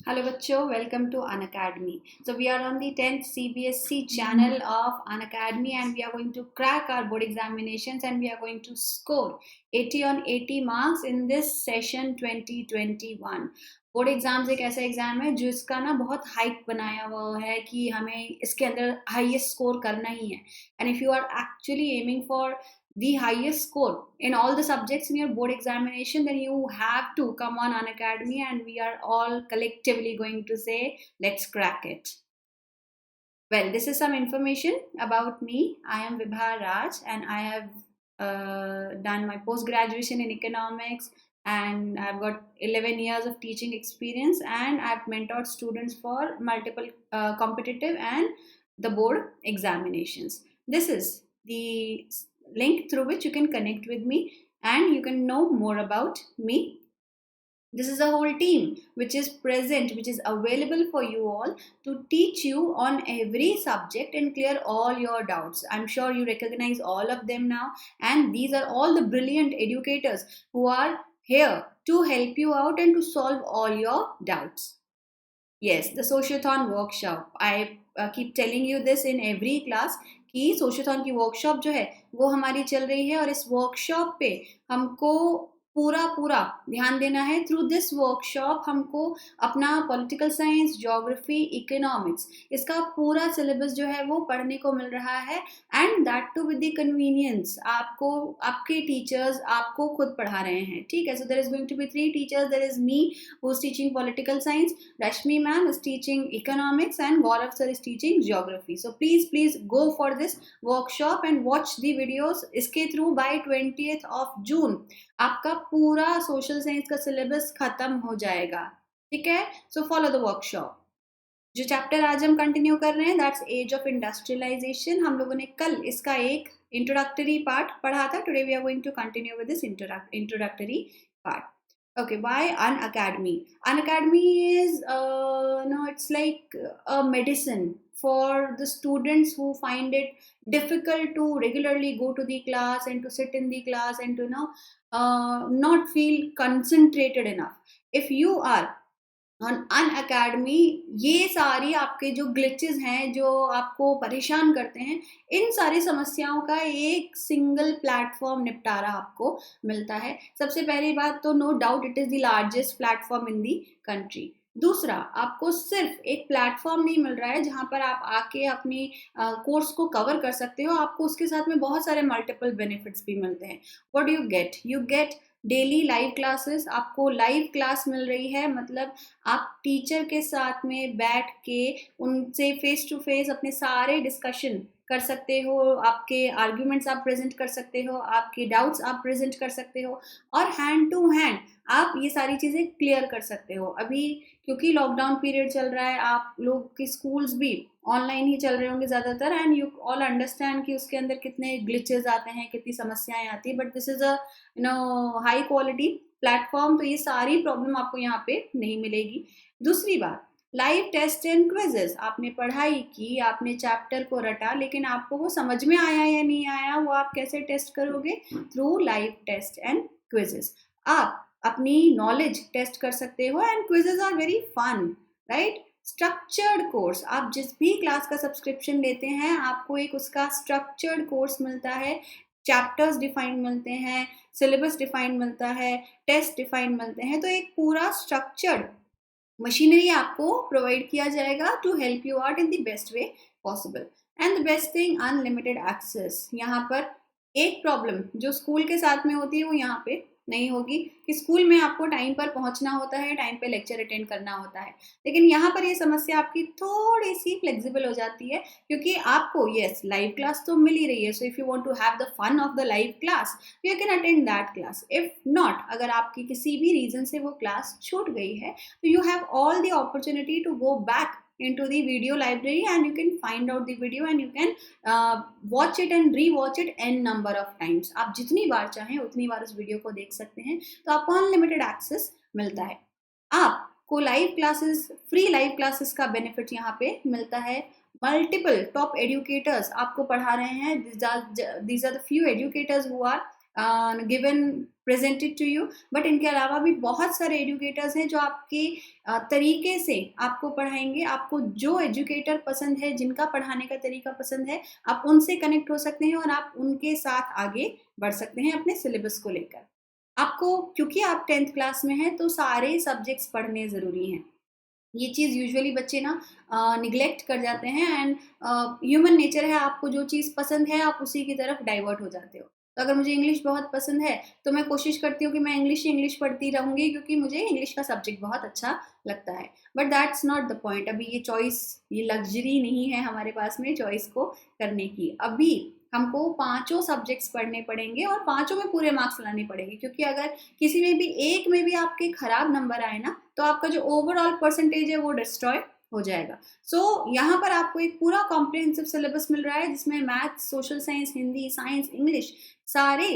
Hello बच्चों, welcome to Unacademy. So we are on the 10th CBSC channel of Unacademy and we are going to crack our board examinations and we are going to score 80 on 80 marks in this session 2021. Board exams एक ऐसा exam है जो इसका ना बहुत hype बनाया हुआ है कि हमें इसके अंदर हाईएस्ट स्कोर करना ही है. And if you are actually aiming for the highest score in all the subjects in your board examination, then you have to come on Unacademy and we are all collectively going to say, let's crack it. Well, this is some information about me. I am Vibha Raj and I have done my post-graduation in economics and I've got 11 years of teaching experience and I've mentored students for multiple competitive and the board examinations. This is the link through which you can connect with me and you can know more about me. This is a whole team which is present, which is available for you all to teach you on every subject and clear all your doubts. I'm sure you recognize all of them now, and these are all the brilliant educators who are here to help you out and to solve all your doubts. Yes, the Sociothon workshop. I keep telling you this in every class कि सोशियोथॉन की workshop जो है वो हमारी चल रही है और इस वर्कशॉप पे हमको पूरा पूरा ध्यान देना है. थ्रू दिस वर्कशॉप हमको अपना पॉलिटिकल साइंस, ज्योग्राफी, इकोनॉमिक्स, इसका पूरा सिलेबस जो है वो पढ़ने को मिल रहा है and that too with the convenience. आपको आपके टीचर्स आपको खुद पढ़ा रहे हैं. ठीक है. So there is going to be 3 teachers. There is me who is teaching political science, Rashmi ma'am is teaching economics and Gaurav sir is teaching geography. So please go for this workshop and watch the videos. इसके through by 20th of June आपका पूरा social science का syllabus खत्म हो जाएगा. ठीक है. So follow the workshop. जो चैप्टर आज हम कंटिन्यू कर रहे हैं दैट्स एज ऑफ इंडस्ट्रियलाइजेशन. हम लोगों ने कल इसका एक इंट्रोडक्टरी पार्ट पढ़ा था. Today we are going to continue with this introductory part. Okay, why Unacademy? Unacademy is it's like a medicine for the students who find it difficult to regularly go to the class and to sit in the class and to not feel concentrated enough. If you are Unacademy, ये सारी आपके जो glitches हैं जो आपको परेशान करते हैं, इन सारी समस्याओं का एक सिंगल प्लेटफॉर्म निपटारा आपको मिलता है. सबसे पहली बात तो no doubt it is the largest platform in the country. दूसरा, आपको सिर्फ एक प्लेटफॉर्म नहीं मिल रहा है जहां पर आप आके अपनी कोर्स को कवर कर सकते हो. आपको उसके साथ में बहुत सारे मल्टीपल बेनिफिट्स भी मिलते हैं. What do you get daily live classes. आपको लाइव क्लास मिल रही है, मतलब आप टीचर के साथ में बैठ के उनसे फेस टू फेस अपने सारे डिस्कशन कर सकते हो. आपके आर्ग्यूमेंट्स आप प्रेजेंट कर सकते हो, आपके डाउट्स आप प्रेजेंट कर सकते हो और हैंड टू हैंड आप ये सारी चीज़ें क्लियर कर सकते हो. अभी क्योंकि लॉकडाउन पीरियड चल रहा है, आप लोग के स्कूल्स भी ऑनलाइन ही चल रहे होंगे ज़्यादातर एंड यू ऑल अंडरस्टैंड कि उसके अंदर कितने ग्लिचेस आते हैं, कितनी समस्याएं आती है. But this is a high quality platform, तो ये सारी प्रॉब्लम आपको यहाँ पे नहीं मिलेगी. दूसरी बात, लाइव टेस्ट एंड क्विजेस. आपने पढ़ाई की, आपने चैप्टर को रटा, लेकिन आपको वो समझ में आया या नहीं आया वो आप कैसे टेस्ट करोगे? Through live test and quizzes. आप अपनी नॉलेज टेस्ट कर सकते हो and quizzes are very fun, right. Structured course, आप जिस भी क्लास का सब्सक्रिप्शन लेते हैं आपको एक उसका स्ट्रक्चर्ड कोर्स मिलता है. चैप्टर्स डिफाइन मिलते हैं, सिलेबस डिफाइन मिलता है, टेस्ट डिफाइन मिलते हैं. तो एक पूरा स्ट्रक्चर्ड मशीनरी आपको प्रोवाइड किया जाएगा to help you out in the best way possible. And the best thing, unlimited access. यहाँ पर एक प्रॉब्लम जो स्कूल के साथ में होती है वो यहाँ पे नहीं होगी कि स्कूल में आपको टाइम पर पहुंचना होता है, टाइम पे लेक्चर अटेंड करना होता है. लेकिन यहाँ पर ये समस्या आपकी थोड़ी सी फ्लेक्सिबल हो जाती है क्योंकि आपको यस लाइव क्लास तो मिल ही रही है. So if you want to have the fun of the live class you can attend that class. If not, अगर आपकी किसी भी रीजन से वो क्लास छूट गई है तो you have all the opportunity to go back into the video library and you can find out the video and you can watch it and re-watch it n number of times. आप जितनी बार चाहें उतनी बार उस video को देख सकते हैं. तो आपको अनलिमिटेड एक्सेस मिलता है. आपको live classes, free live classes का बेनिफिट यहाँ पे मिलता है. मल्टीपल टॉप एजुकेटर्स आपको पढ़ा रहे हैं. these are the few educators who are given presented to you, but इनके अलावा भी बहुत सारे एजुकेटर्स हैं जो आपके तरीके से आपको पढ़ाएंगे। आपको जो एजुकेटर पसंद है, जिनका पढ़ाने का तरीका पसंद है, आप उनसे कनेक्ट हो सकते हैं और आप उनके साथ आगे बढ़ सकते हैं अपने सिलेबस को लेकर। आपको, क्योंकि आप 10th क्लास में हैं, तो सारे सब्जेक्ट्स पढ़ने ज़रूरी हैं। ये चीज़ यूजुअली बच्चे ना निग्लेक्ट कर जाते हैं, एंड ह्यूमन नेचर है, आपको जो चीज़ पसंद है आप उसी की तरफ डाइवर्ट हो जाते हो। तो अगर मुझे इंग्लिश बहुत पसंद है तो मैं कोशिश करती हूँ कि मैं इंग्लिश ही इंग्लिश पढ़ती रहूँगी, क्योंकि मुझे इंग्लिश का सब्जेक्ट बहुत अच्छा लगता है। But that's not the point. अभी ये चॉइस, ये लग्जरी नहीं है हमारे पास में चॉइस को करने की। अभी हमको पांचों सब्जेक्ट्स पढ़ने पड़ेंगे और पांचों में पूरे मार्क्स लाने पड़ेंगे, क्योंकि अगर किसी में भी एक में भी आपके खराब नंबर आए ना, तो आपका जो ओवरऑल परसेंटेज है वो डिस्ट्रॉय हो जाएगा। सो यहाँ पर आपको एक पूरा कॉम्प्रिहेंसिव सिलेबस मिल रहा है, जिसमें maths, social science, Hindi, science, English, सारे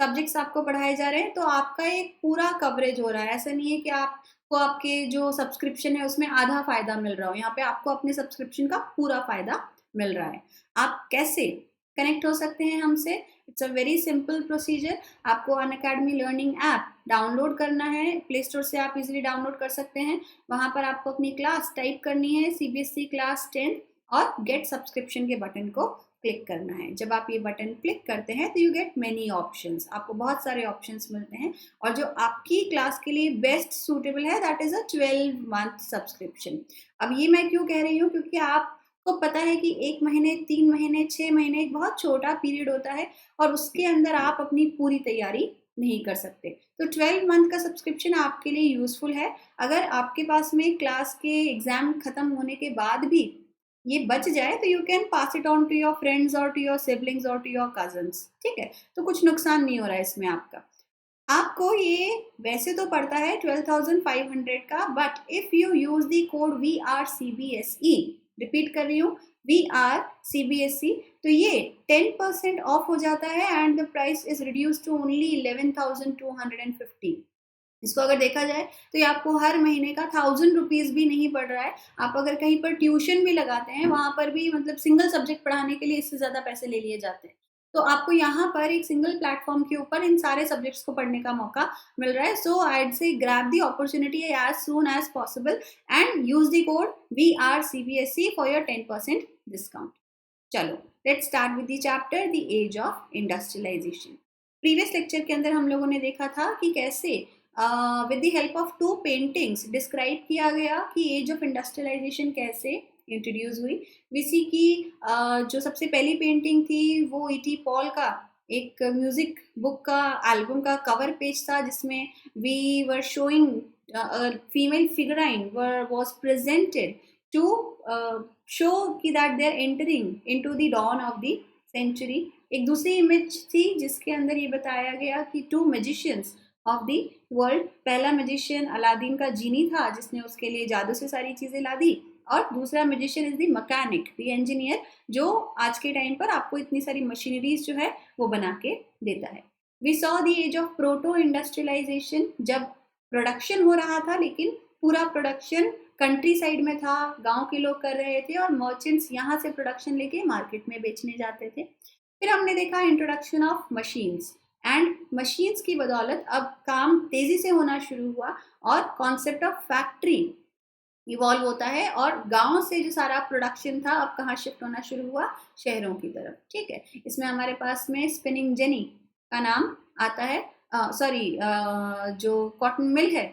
सब्जेक्ट्स आपको पढ़ाए जा रहे हैं। तो आपका एक पूरा कवरेज हो रहा है। ऐसा नहीं है कि आपको आपके जो सब्सक्रिप्शन है उसमें आधा फायदा मिल रहा हो, यहाँ पे आपको अपने सब्सक्रिप्शन का पूरा फायदा मिल रहा है। आप कैसे कनेक्ट हो सकते हैं हमसे? It's a very simple procedure. आपको अनअकैडमी लर्निंग ऐप डाउनलोड करना है, प्ले स्टोर से आप इजीली डाउनलोड कर सकते हैं। वहां पर आपको अपनी क्लास टाइप करनी है, सीबीएसई क्लास 10, और गेट सब्सक्रिप्शन के बटन को क्लिक करना है। जब आप ये बटन क्लिक करते हैं तो यू गेट मेनी ऑप्शंस, आपको बहुत सारे ऑप्शंस मिलते हैं, और जो आपकी क्लास के लिए बेस्ट सूटेबल है that is a 12 month subscription. अब ये मैं क्यों कह रही हूँ, क्योंकि आपको पता है कि 1 महीने, 3 महीने, 6 महीने एक बहुत छोटा पीरियड होता है, और उसके अंदर आप अपनी पूरी तैयारी नहीं कर सकते। तो 12 मंथ का सब्सक्रिप्शन आपके लिए यूजफुल है। अगर आपके पास में क्लास के एग्जाम खत्म होने के बाद भी ये बच जाए तो you can pass it on to your friends और टू योर सिबलिंग्स और टू योर कजन्स, ठीक है? तो कुछ नुकसान नहीं हो रहा है इसमें आपका। आपको ये वैसे तो पड़ता है 12,500 का, but if you use the code VRCBSE, repeat कर रही हूँ, VRCBSE, तो ये 10% ऑफ हो जाता है, and the price is reduce to only 11,250। इसको अगर देखा जाए तो ये आपको हर महीने का 1000 रुपीज भी नहीं पड़ रहा है। आप अगर कहीं पर ट्यूशन भी लगाते हैं, वहां पर भी मतलब सिंगल सब्जेक्ट पढ़ाने के लिए इससे ज्यादा पैसे ले लिए जाते हैं। तो आपको यहाँ पर एक सिंगल प्लेटफॉर्म के ऊपर इन सारे सब्जेक्ट्स को पढ़ने का मौका मिल रहा है। So I say grab the opportunity as soon as possible and use the code VRCBSE for your 10% discount. चलो, let's start with the chapter the age of industrialization. Previous lecture के अंदर हम लोगों ने देखा था कि कैसे with the help of 2 paintings describe किया गया कि एज ऑफ इंडस्ट्रियलाइजेशन कैसे इंट्रोड्यूस हुई। वीसी की जो सबसे पहली पेंटिंग थी वो E.T. पॉल का एक म्यूजिक बुक का एल्बम का कवर पेज था, जिसमें we were showing female figurine was presented to show कि that they are entering into the dawn of the century. एक दूसरी इमेज थी जिसके अंदर ये बताया गया कि 2 मैजिशियंस ऑफ द वर्ल्ड। पहला मैजिशियन अलादीन का जीनी था, जिसने उसके लिए जादू से सारी चीजें ला दी, और दूसरा magician is the mechanic, the engineer, जो आज के टाइम पर आपको इतनी सारी मशीनरीज जो है वो बना के देता है। We saw the age of proto industrialization, जब प्रोडक्शन हो रहा था, लेकिन पूरा प्रोडक्शन कंट्री साइड में था, गांव के लोग कर रहे थे, और मर्चेंट्स यहाँ से प्रोडक्शन लेके मार्केट में बेचने जाते थे। फिर हमने देखा introduction of machines, and machines की बदौलत अब काम तेजी से होना शुरू हुआ, और कॉन्सेप्ट ऑफ फैक्ट्री इवॉल्व होता है, और गांव से जो सारा प्रोडक्शन था अब कहाँ शिफ्ट होना शुरू हुआ? शहरों की तरफ, ठीक है? इसमें हमारे पास में स्पिनिंग जेनी का नाम आता है, जो कॉटन मिल है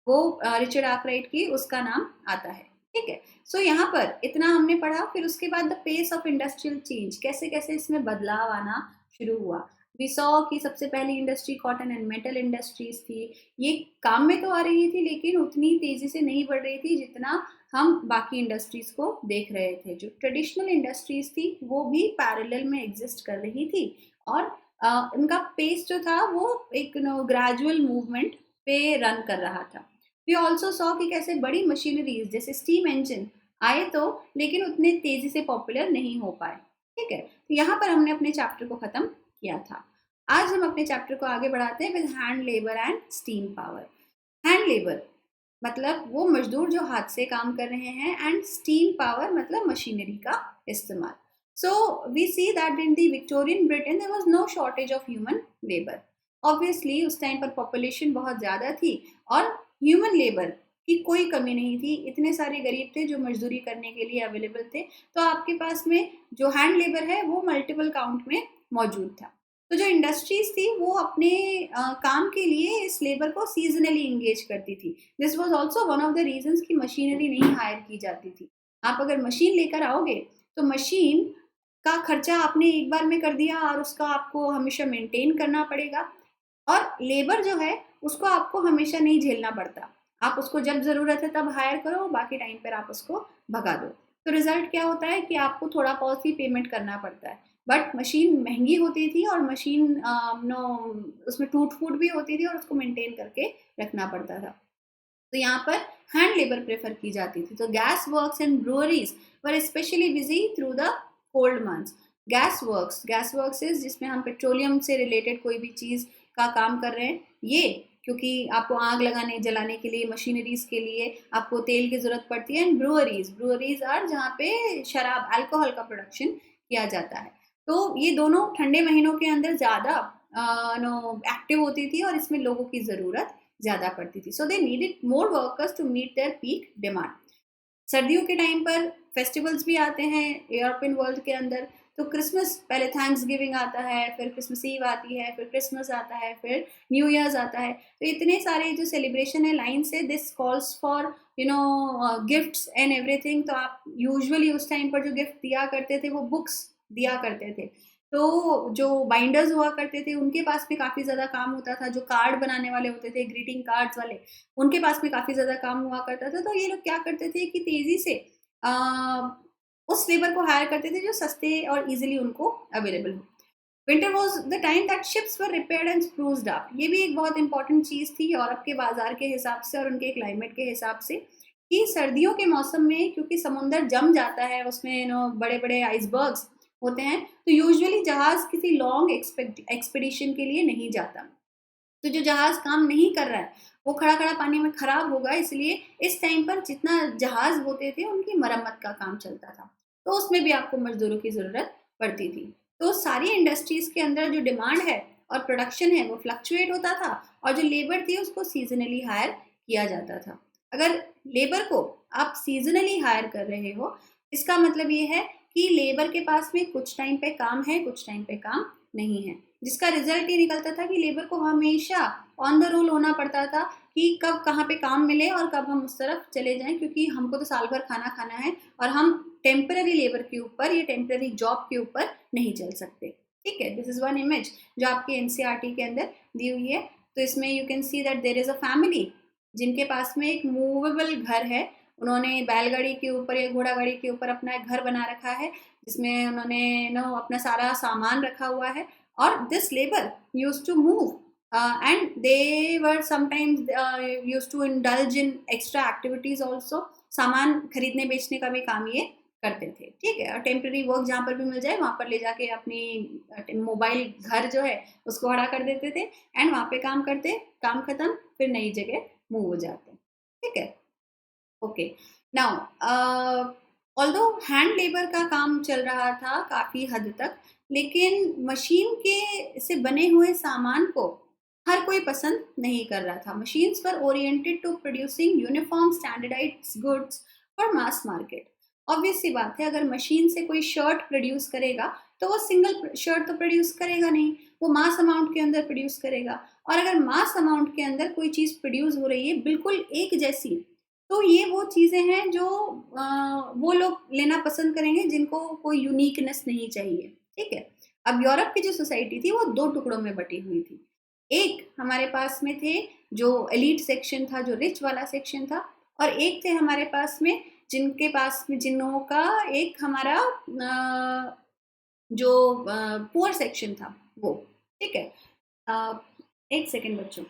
वो रिचर्ड आर्कराइट की, उसका नाम आता है, ठीक है? सो यहाँ पर इतना हमने पढ़ा। फिर उसके बाद the pace of industrial change, कैसे कैसे इसमें बदलाव आना शुरू हुआ। वी सॉ कि सबसे पहली industry cotton and metal industries थी। ये काम में तो आ रही थी, लेकिन उतनी तेजी से नहीं बढ़ रही थी जितना हम बाकी इंडस्ट्रीज को देख रहे थे। जो ट्रेडिशनल इंडस्ट्रीज थी वो भी पैरेलल में एग्जिस्ट कर रही थी, और उनका पेस जो था वो एक ग्रेजुअल मूवमेंट पे रन कर रहा था। वी ऑल्सो सॉ कि कैसे बड़ी मशीनरीज जैसे स्टीम इंजन आए तो, लेकिन उतने तेजी से पॉपुलर नहीं हो पाए, ठीक है? तो यहाँ पर हमने अपने चैप्टर को खत्म किया था। आज हम अपने चैप्टर को आगे बढ़ाते हैं with hand labour and steam power. Hand labour मतलब वो मजदूर जो हाथ से काम कर रहे हैं, एंड स्टीम पावर मतलब मशीनरी का इस्तेमाल। So we see that in the Victorian Britain there was no shortage of human labor. Obviously उस टाइम पर पॉपुलेशन बहुत ज़्यादा थी और ह्यूमन लेबर की कोई कमी नहीं थी, इतने सारे गरीब थे जो मजदूरी करने के लिए अवेलेबल थे, तो आपके पास में जो हैंड लेबर है वो मल्टीपल काउंट में मौजूद था। तो जो इंडस्ट्रीज थी वो अपने काम के लिए इस लेबर को सीजनली इंगेज करती थी। This was also one of the reasons कि मशीनरी नहीं हायर की जाती थी। आप अगर मशीन लेकर आओगे तो मशीन का खर्चा आपने एक बार में कर दिया और उसका आपको हमेशा मेंटेन करना पड़ेगा, और लेबर जो है उसको आपको हमेशा नहीं झेलना पड़ता। आप उसको जब ज़रूरत है तब हायर करो, बाकी टाइम पर आप उसको भगा दो। तो रिजल्ट क्या होता है कि आपको थोड़ा बहुत ही पेमेंट करना पड़ता है, बट मशीन महंगी होती थी और मशीन नो उसमें टूट फूट भी होती थी और उसको मेंटेन करके रखना पड़ता था। तो यहाँ पर हैंड लेबर प्रेफर की जाती थी। तो gas works and breweries were specially busy through the cold months. Gas works is जिसमें हम पेट्रोलियम से रिलेटेड कोई भी चीज़ का काम कर रहे हैं, ये क्योंकि आपको आग लगाने जलाने के लिए मशीनरीज के लिए आपको तेल की जरूरत पड़ती है। एंड ब्रूअरीज आर जहाँ पे शराब अल्कोहल का प्रोडक्शन किया जाता है। तो ये दोनों ठंडे महीनों के अंदर ज़्यादा एक्टिव होती थी और इसमें लोगों की ज़रूरत ज़्यादा पड़ती थी। So they needed more workers to meet their peak demand. सर्दियों के टाइम पर फेस्टिवल्स भी आते हैं यूरोपियन वर्ल्ड के अंदर। तो क्रिसमस पहले थैंक्स गिविंग आता है, फिर क्रिसमस ईव आती है, फिर क्रिसमस आता है, फिर न्यू ईयर्स आता है। तो इतने सारे जो सेलिब्रेशन है लाइन से this calls for gifts and everything. तो आप यूजुअली उस टाइम पर जो गिफ्ट दिया करते थे वो बुक्स दिया करते थे। तो जो बाइंडर्स हुआ करते थे उनके पास भी काफ़ी ज़्यादा काम होता था, जो कार्ड बनाने वाले होते थे ग्रीटिंग कार्ड्स वाले, उनके पास में काफ़ी ज़्यादा काम हुआ करता था। तो ये लोग क्या करते थे कि तेज़ी से उस लेबर को हायर करते थे जो सस्ते और इजीली उनको अवेलेबल हो। Winter was the time that ships were repaired and spruced up. ये भी एक बहुत इंपॉर्टेंट चीज़ थी यूरोप के बाजार के हिसाब से और उनके क्लाइमेट के हिसाब से, कि सर्दियों के मौसम में क्योंकि समुंदर जम जाता है, उसमें बड़े बड़े आइसबर्ग्स होते हैं, तो यूजुअली जहाज किसी लॉन्ग एक्सपेडिशन के लिए नहीं जाता। तो जो जहाज काम नहीं कर रहा है वो खड़ा खड़ा पानी में खराब होगा, इसलिए इस टाइम पर जितना जहाज होते थे उनकी मरम्मत का काम चलता था। तो उसमें भी आपको मजदूरों की ज़रूरत पड़ती थी। तो सारी इंडस्ट्रीज के अंदर जो डिमांड है और प्रोडक्शन है वो फ्लक्चुएट होता था, और जो लेबर थी उसको सीजनली हायर किया जाता था। अगर लेबर को आप सीजनली हायर कर रहे हो, इसका मतलब ये है कि लेबर के पास में कुछ टाइम पे काम है, कुछ टाइम पे काम नहीं है, जिसका रिजल्ट ये निकलता था कि लेबर को हमेशा ऑन द रोल होना पड़ता था कि कब कहाँ पे काम मिले और कब हम उस तरफ चले जाएं, क्योंकि हमको तो साल भर खाना खाना है और हम टेम्पररी लेबर के ऊपर या टेम्पररी जॉब के ऊपर नहीं चल सकते। ठीक है, दिस इज वन इमेज जो आपके एनसीईआरटी के अंदर दी हुई है। तो इसमें you can see that there is a family जिनके पास में एक मूवेबल घर है। उन्होंने बैलगाड़ी के ऊपर या घोड़ा गाड़ी के ऊपर अपना एक घर बना रखा है, जिसमें उन्होंने अपना सारा सामान रखा हुआ है। और this labour use to move and they were sometimes used to indulge in extra activities also। सामान खरीदने बेचने का भी काम ये करते थे। ठीक है, और टेम्पररी वर्क जहाँ पर भी मिल जाए वहाँ पर ले जाके अपनी मोबाइल घर जो है उसको खड़ा कर देते थे एंड वहाँ पे काम करते, काम खत्म, फिर नई जगह मूव हो जाते। ठीक है, okay. Now although hand labour का काम चल रहा था काफ़ी हद तक, लेकिन मशीन के से बने हुए सामान को हर कोई पसंद नहीं कर रहा था। Machines were oriented to producing uniform standardised goods for mass market. Obvious सी बात है, अगर मशीन से कोई शर्ट प्रोड्यूस करेगा तो वो सिंगल शर्ट तो प्रोड्यूस करेगा नहीं, वो मास अमाउंट के अंदर प्रोड्यूस करेगा। और अगर मास अमाउंट के अंदर कोई चीज़ प्रोड्यूस हो रही है बिल्कुल एक जैसी, तो ये वो चीज़ें हैं जो वो लोग लेना पसंद करेंगे जिनको कोई यूनिकनेस नहीं चाहिए। ठीक है, अब यूरोप की जो सोसाइटी थी वो दो टुकड़ों में बटी हुई थी। एक हमारे पास में थे जो एलीट सेक्शन था, जो रिच वाला सेक्शन था, और एक थे हमारे पास में जिनके पास में जिन्हों का एक हमारा जो पुअर सेक्शन था वो। ठीक है, एक सेकेंड बच्चों।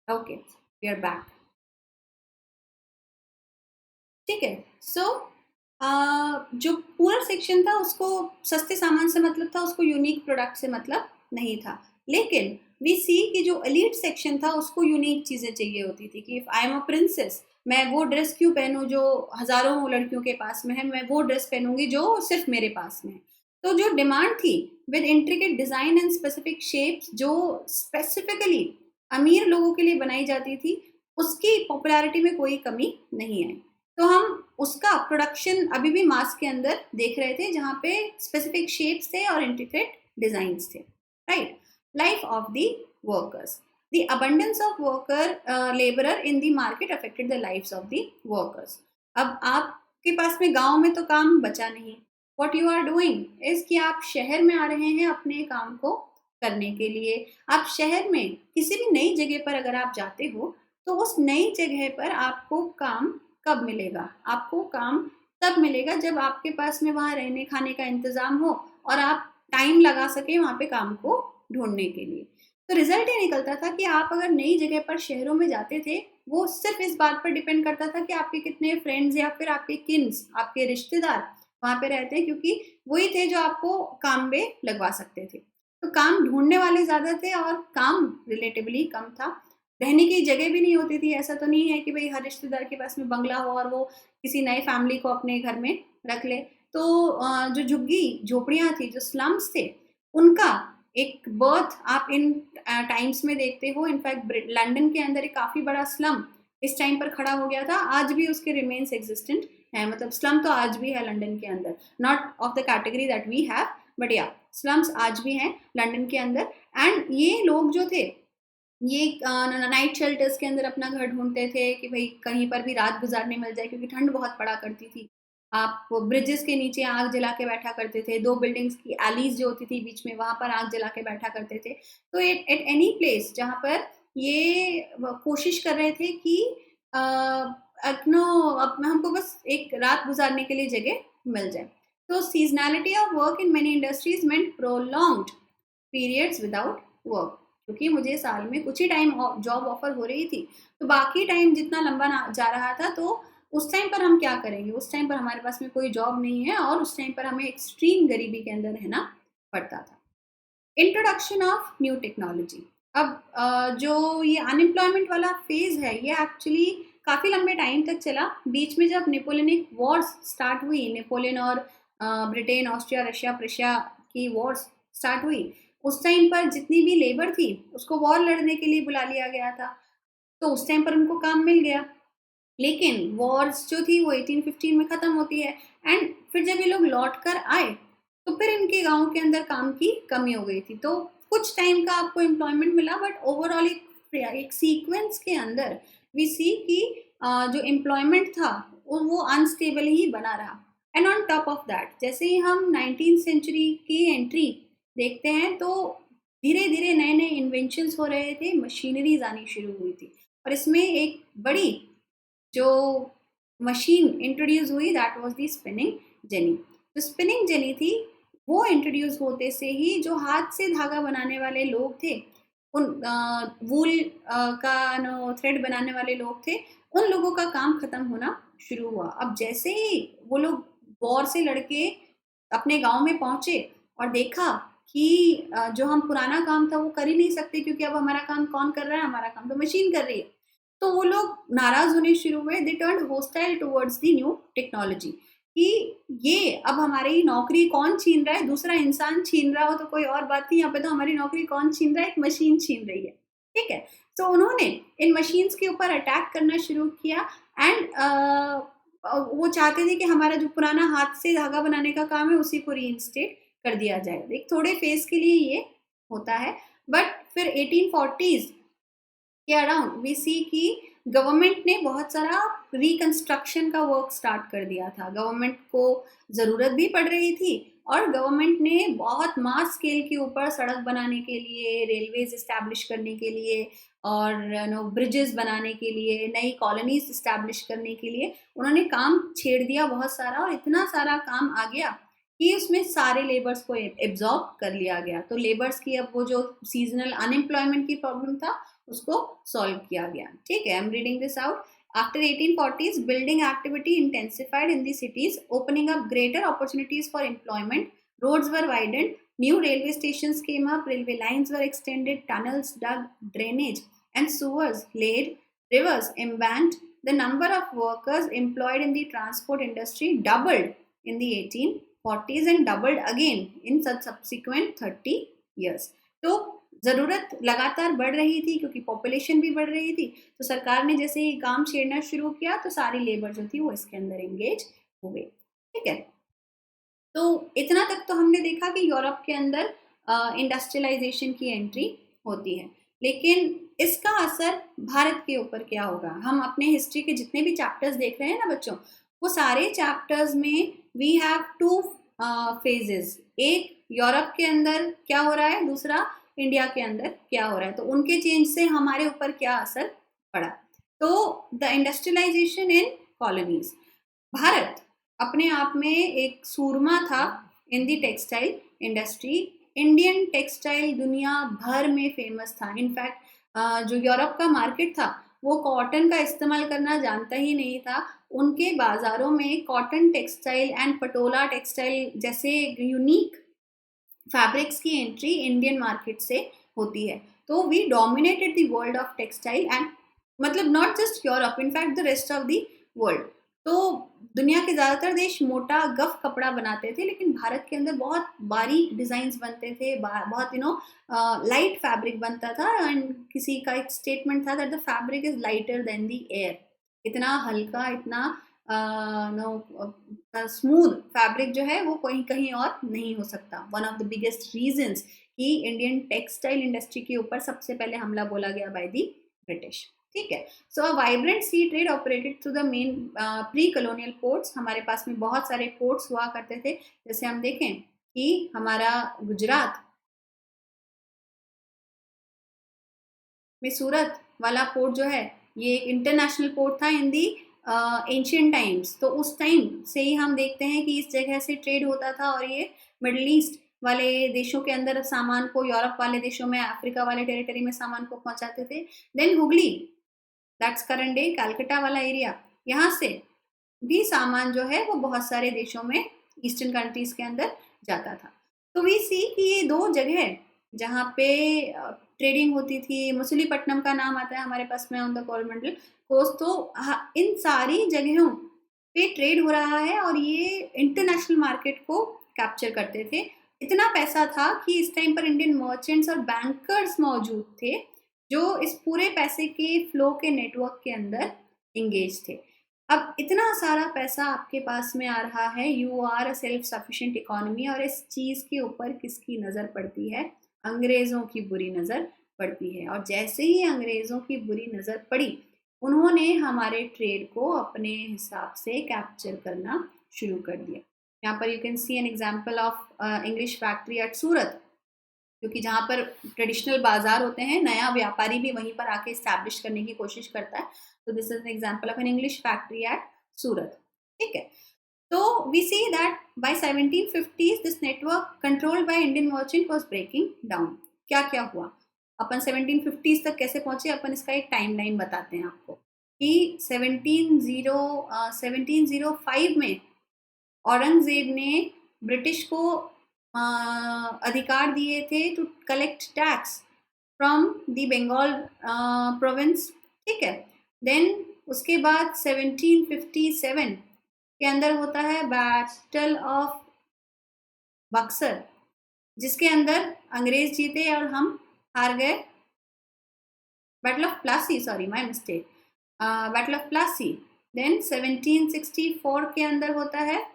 Okay, we are back. ठीक है, सो जो पूरा सेक्शन था उसको सस्ते सामान से मतलब था, उसको यूनिक प्रोडक्ट से मतलब नहीं था। लेकिन वी सी कि जो एलीट सेक्शन था उसको यूनिक चीज़ें चाहिए होती थी कि if I am a princess, मैं वो ड्रेस क्यों पहनूँ जो हज़ारों लड़कियों के पास में है, मैं वो ड्रेस पहनूँगी जो सिर्फ़ मेरे पास में है। तो जो डिमांड थी with intricate design and specific shapes जो स्पेसिफिकली अमीर लोगों के लिए बनाई जाती थी, उसकी पॉपुलैरिटी में कोई कमी नहीं आई। तो हम उसका प्रोडक्शन अभी भी मास के अंदर देख रहे थे जहाँ पे स्पेसिफिक शेप्स थे और इंट्रिकेट डिज़ाइंस थे, right? Life of the workers. The abundance of laborer in the market affected the lives of the workers. अब आपके पास में गांव में तो काम बचा नहीं. What you are doing is कि आप शहर में आ रहे हैं अपने काम को करने के लिए. आप शहर में किसी भी नई जगह पर अगर आप जाते हो तो उस नई जगह पर आपको काम कब मिलेगा? आपको काम तब मिलेगा जब आपके पास में वहाँ रहने खाने का इंतजाम हो और आप टाइम लगा सके वहाँ पे काम को ढूंढने के लिए. तो रिजल्ट ये निकलता था कि आप अगर नई जगह पर शहरों में जाते थे, वो सिर्फ इस बात पर डिपेंड करता था कि आपके कितने फ्रेंड्स या फिर आपके किन्स, आपके रिश्तेदार वहाँ पे रहते हैं, क्योंकि वही थे जो आपको काम पे लगवा सकते थे. तो काम ढूंढने वाले ज़्यादा थे और काम रिलेटिवली कम था. रहने की जगह भी नहीं होती थी. ऐसा तो नहीं है कि भाई हर रिश्तेदार के पास में बंगला हो और वो किसी नए फैमिली को अपने घर में रख ले. तो जो झुग्गी झोपड़ियाँ थी, जो स्लम्स थे, उनका एक बर्थ आप इन टाइम्स में देखते हो. इनफैक्ट लंदन के अंदर एक काफ़ी बड़ा स्लम इस टाइम पर खड़ा हो गया था. आज भी उसके रिमेन्स एग्जिस्टेंट है. मतलब स्लम तो आज भी है लंदन के अंदर, not of the category that we have, but या स्लम्स आज भी हैं लंदन के अंदर. एंड ये लोग जो थे, ये नाइट शेल्टर्स के अंदर अपना घर ढूंढते थे कि भाई कहीं पर भी रात गुजारने मिल जाए, क्योंकि ठंड बहुत पड़ा करती थी. आप ब्रिजेस के नीचे आग जला के बैठा करते थे. 2 बिल्डिंग्स की एलीज जो होती थी बीच में, वहाँ पर आग जला के बैठा करते थे. तो एट एनी प्लेस जहाँ पर ये कोशिश कर रहे थे कि अपनो अब हमको बस एक रात गुजारने के लिए जगह मिल जाए. तो seasonality of work in many industries meant prolonged periods without work. क्योंकि मुझे साल में कुछ ही टाइम जॉब ऑफर हो रही थी, तो बाकी टाइम जितना लंबा जा रहा था, तो उस टाइम पर हम क्या करेंगे? उस टाइम पर हमारे पास में कोई जॉब नहीं है और उस टाइम पर हमें एक्सट्रीम गरीबी के अंदर रहना पड़ता था. Introduction of new technology. अब जो ये अनएम्प्लॉयमेंट वाला फेज है, ये एक्चुअली काफ़ी लंबे टाइम तक चला. बीच में जब नेपोलियनिक वॉर्स स्टार्ट हुई, नेपोलियन और ब्रिटेन, ऑस्ट्रिया, रशिया, प्रशिया की वॉर्स स्टार्ट हुई, उस टाइम पर जितनी भी लेबर थी उसको वॉर लड़ने के लिए बुला लिया गया था. तो उस टाइम पर उनको काम मिल गया. लेकिन वॉर्स जो थी वो 1815 में ख़त्म होती है. एंड फिर जब ये लोग लौट कर आए तो फिर इनके गांव के अंदर काम की कमी हो गई थी. तो कुछ टाइम का आपको एम्प्लॉयमेंट मिला, बट ओवरऑल एक सीक्वेंस के अंदर वी सी कि जो एम्प्लॉयमेंट था वो अनस्टेबल ही बना रहा. And on top of that, जैसे ही हम 19th सेंचुरी की एंट्री देखते हैं तो धीरे धीरे नए नए इन्वेंशंस हो रहे थे, मशीनरीज आनी शुरू हुई थी. और इसमें एक बड़ी जो मशीन इंट्रोड्यूस हुई, that was the spinning jenny. जो स्पिनिंग जेनी थी वो इंट्रोड्यूस होते से ही जो हाथ से धागा बनाने वाले लोग थे, उन वूल का थ्रेड बनाने वाले लोग थे, उन लोगों का काम खत्म होना शुरू हुआ. अब जैसे ही वो लोग वॉर से लड़के अपने गांव में पहुंचे और देखा कि जो हम पुराना काम था वो कर ही नहीं सकते, क्योंकि अब हमारा काम कौन कर रहा है? हमारा काम तो मशीन कर रही है. तो वो लोग नाराज होने शुरू हुए. दे turned hostile towards the new technology कि ये अब हमारी नौकरी कौन छीन रहा है? दूसरा इंसान छीन रहा हो तो कोई और बात नहीं, यहाँ पे तो हमारी नौकरी कौन छीन रहा है? एक मशीन छीन रही है. ठीक है. तो उन्होंने इन मशीन्स के ऊपर अटैक करना शुरू किया. एंड वो चाहते थे कि हमारा जो पुराना हाथ से धागा बनाने का काम है उसी को रीइंस्टेट कर दिया जाए. एक थोड़े फेज के लिए ये होता है, बट फिर 1840s के अराउंड वी सी कि गवर्नमेंट ने बहुत सारा रिकंस्ट्रक्शन का वर्क स्टार्ट कर दिया था. गवर्नमेंट को ज़रूरत भी पड़ रही थी और गवर्नमेंट ने बहुत मास स्केल के ऊपर सड़क बनाने के लिए, रेलवेज इस्टेब्लिश करने के लिए और ब्रिजेस बनाने के लिए, नई कॉलोनीज इस्टेब्लिश करने के लिए उन्होंने काम छेड़ दिया बहुत सारा. और इतना सारा काम आ गया कि उसमें सारे लेबर्स को एब्जॉर्ब कर लिया गया. तो लेबर्स की अब वो जो सीजनल अनएम्प्लॉयमेंट की प्रॉब्लम था उसको सॉल्व किया गया. ठीक है. I am reading this out. After 1840s, building activity intensified in the cities, opening up greater opportunities for employment. Roads were widened, New railway stations came up, railway lines were extended, tunnels dug, drainage and sewers laid, rivers embanked. The number of workers employed in the transport industry doubled in the 1840s and doubled again in subsequent 30 years. तो ज़रूरत लगातार बढ़ रही थी क्योंकि population भी बढ़ रही थी, तो सरकार ने जैसे ही काम छेड़ना शुरू किया तो सारी लेबर जो थी वो इसके अंदर एंगेज हो गई। ठीक है, तो इतना तक तो हमने देखा कि यूरोप के अंदर इंडस्ट्रियलाइजेशन की एंट्री होती है, लेकिन इसका असर भारत के ऊपर क्या होगा? हम अपने हिस्ट्री के जितने भी चैप्टर्स देख रहे हैं ना बच्चों, वो सारे चैप्टर्स में वी हैव टू फेजेस। एक यूरोप के अंदर क्या हो रहा है, दूसरा इंडिया के अंदर क्या हो रहा है, तो उनके चेंज से हमारे ऊपर क्या असर पड़ा। तो the industrialization in colonies. Bharat अपने आप में एक सूरमा था in the textile industry. Indian textile दुनिया भर में फेमस था। इनफैक्ट जो यूरोप का मार्केट था वो कॉटन का इस्तेमाल करना जानता ही नहीं था। उनके बाजारों में cotton textile and patola textile जैसे यूनिक फैब्रिक्स की एंट्री इंडियन मार्केट से होती है। तो we dominated the world of textile and मतलब not just Europe, in fact the rest of the world. तो दुनिया के ज़्यादातर देश मोटा गफ कपड़ा बनाते थे, लेकिन भारत के अंदर बहुत बारीक डिज़ाइंस बनते थे, बहुत लाइट फैब्रिक बनता था। एंड किसी का एक स्टेटमेंट था that the fabric is lighter than the air. इतना हल्का, इतना स्मूथ फैब्रिक जो है वो कहीं कहीं और नहीं हो सकता। One of the biggest reasons कि इंडियन टेक्सटाइल इंडस्ट्री के ऊपर सबसे पहले हमला बोला गया बाय द ब्रिटिश। ठीक है, so a vibrant sea trade operated through the main pre colonial ports. हमारे पास में बहुत सारे पोर्ट्स हुआ करते थे। जैसे हम देखें कि हमारा गुजरात में सूरत वाला पोर्ट जो है ये एक इंटरनेशनल पोर्ट था इन दी एंशियंट टाइम्स। तो उस टाइम से ही हम देखते हैं कि इस जगह से ट्रेड होता था और ये मिडल ईस्ट वाले देशों के अंदर सामान को, यूरोप वाले देशों में, अफ्रीका वाले टेरिटरी में सामान को पहुंचाते थे। Then Hooghly, that's current day Calcutta वाला एरिया, यहाँ से भी सामान जो है वो बहुत सारे देशों में ईस्टर्न कंट्रीज के अंदर जाता था। तो वी सी कि ये दो जगह जहाँ पे ट्रेडिंग होती थी, मसूलीपट्टनम का नाम आता है हमारे पास में ऑन द कोरोमंडल कोस्ट। तो इन सारी जगहों पे ट्रेड हो रहा है और ये इंटरनेशनल मार्केट को कैप्चर करते थे। इतना पैसा था कि इस टाइम पर इंडियन मर्चेंट्स और बैंकर्स मौजूद थे जो इस पूरे पैसे के फ्लो के नेटवर्क के अंदर इंगेज थे। अब इतना सारा पैसा आपके पास में आ रहा है, you are a self sufficient economy, और इस चीज़ के ऊपर किसकी नज़र पड़ती है? अंग्रेज़ों की बुरी नज़र पड़ती है। और जैसे ही अंग्रेज़ों की बुरी नज़र पड़ी, उन्होंने हमारे ट्रेड को अपने हिसाब से कैप्चर करना शुरू कर दिया। यहाँ पर you can see an example of English factory at Surat, क्योंकि जहाँ पर ट्रेडिशनल बाजार होते हैं, नया व्यापारी भी वहीं पर आके इस्टेब्लिश करने की कोशिश करता है। तो this is an example of an English factory at Surat. ठीक है, तो we see that by 1750s this network controlled by Indian merchant was breaking down. क्या क्या हुआ, अपन 1750s तक कैसे पहुंचे, अपन इसका एक टाइमलाइन बताते हैं आपको कि 1705 में औरंगजेब ने ब्रिटिश को अधिकार दिए थे to collect tax from the Bengal province. ठीक है, देन उसके बाद 1757 के अंदर होता है बैटल ऑफ बक्सर, जिसके अंदर अंग्रेज जीते और हम हार गए। Battle of Plassey, sorry my mistake, battle of Plassey. Then 1764 के अंदर होता है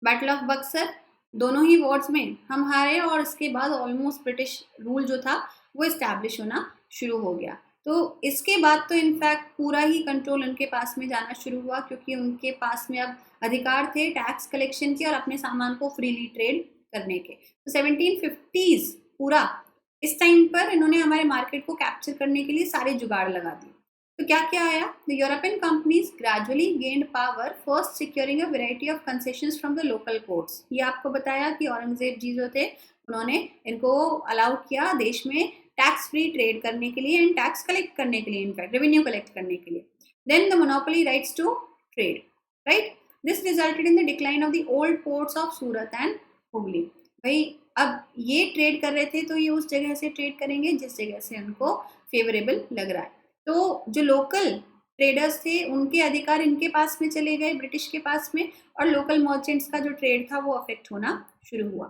बैटल ऑफ बक्सर। दोनों ही वॉर्स में हम हारे और इसके बाद ऑलमोस्ट ब्रिटिश रूल जो था वो इस्टेब्लिश होना शुरू हो गया। तो इसके बाद तो इनफैक्ट पूरा ही कंट्रोल उनके पास में जाना शुरू हुआ, क्योंकि उनके पास में अब अधिकार थे टैक्स कलेक्शन के और अपने सामान को फ्रीली ट्रेड करने के। तो 1750s पूरा इस टाइम पर इन्होंने हमारे मार्केट को कैप्चर करने के लिए सारे जुगाड़ लगा दिए। तो क्या क्या आया? The European companies gradually gained power, first securing a variety of concessions from the local courts. ये आपको बताया कि औरंगजेब जी जो थे उन्होंने इनको अलाउ किया देश में टैक्स फ्री ट्रेड करने के लिए एंड टैक्स कलेक्ट करने के लिए, इनफैक्ट रेवेन्यू कलेक्ट करने के लिए। Then the monopoly rights to trade, right? This resulted in the decline of the old ports of Surat and Hooghly. भाई अब ये ट्रेड कर रहे थे तो ये उस जगह से ट्रेड करेंगे जिस जगह से उनको फेवरेबल लग रहा है। तो जो लोकल ट्रेडर्स थे उनके अधिकार इनके पास में चले गए, ब्रिटिश के पास में, और लोकल मर्चेंट्स का जो ट्रेड था वो अफेक्ट होना शुरू हुआ।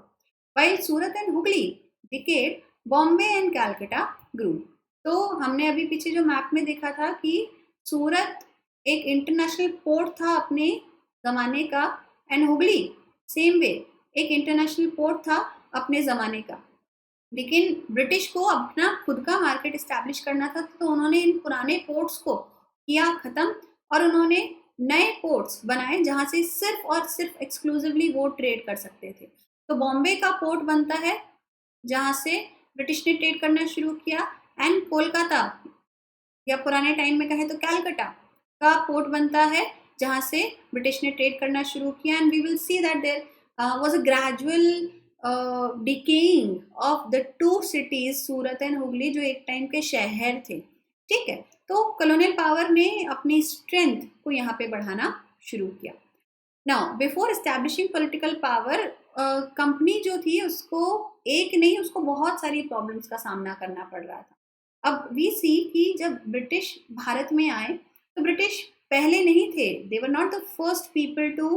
While Surat and Hooghly decayed, Bombay and Calcutta grew. तो हमने अभी पीछे जो मैप में देखा था कि सूरत एक इंटरनेशनल पोर्ट था अपने ज़माने का, एंड हुगली सेम वे एक इंटरनेशनल पोर्ट था अपने ज़माने का। लेकिन ब्रिटिश को अपना खुद का मार्केट इस्टेब्लिश करना था, तो उन्होंने इन पुराने पोर्ट्स को किया ख़त्म और उन्होंने नए पोर्ट्स बनाए जहाँ से सिर्फ और सिर्फ एक्सक्लूसिवली वो ट्रेड कर सकते थे। तो बॉम्बे का पोर्ट बनता है जहाँ से ब्रिटिश ने ट्रेड करना शुरू किया, एंड कोलकाता या पुराने टाइम में कहें तो कैलकाटा का पोर्ट बनता है जहाँ से ब्रिटिश ने ट्रेड करना शुरू किया। And we will see that there was a gradual decaying of the two cities Surat and Hooghly, जो एक टाइम के शहर थे। ठीक है, तो कॉलोनियल पावर ने अपनी स्ट्रेंथ को यहाँ पे बढ़ाना शुरू किया। Now before establishing political power, company जो थी उसको एक नहीं, उसको बहुत सारी प्रॉब्लम्स का सामना करना पड़ रहा था। अब वी सी कि जब ब्रिटिश भारत में आए तो ब्रिटिश पहले नहीं थे, they were not the first people to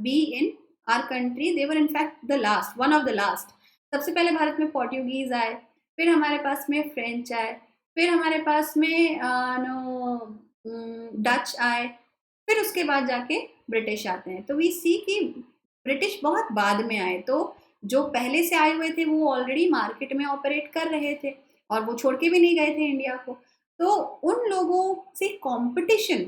be in our country, they were in fact the last, one of the last. सबसे पहले भारत में पोर्टुगीज आए, फिर हमारे पास में फ्रेंच आए, फिर हमारे पास में डच आए, फिर उसके बाद जाके ब्रिटिश आते हैं। तो वी सी कि ब्रिटिश बहुत बाद में आए, तो जो पहले से आए हुए थे वो ऑलरेडी मार्केट में ऑपरेट कर रहे थे और वो छोड़ के भी नहीं गए थे इंडिया को। तो उन लोगों से कंपटीशन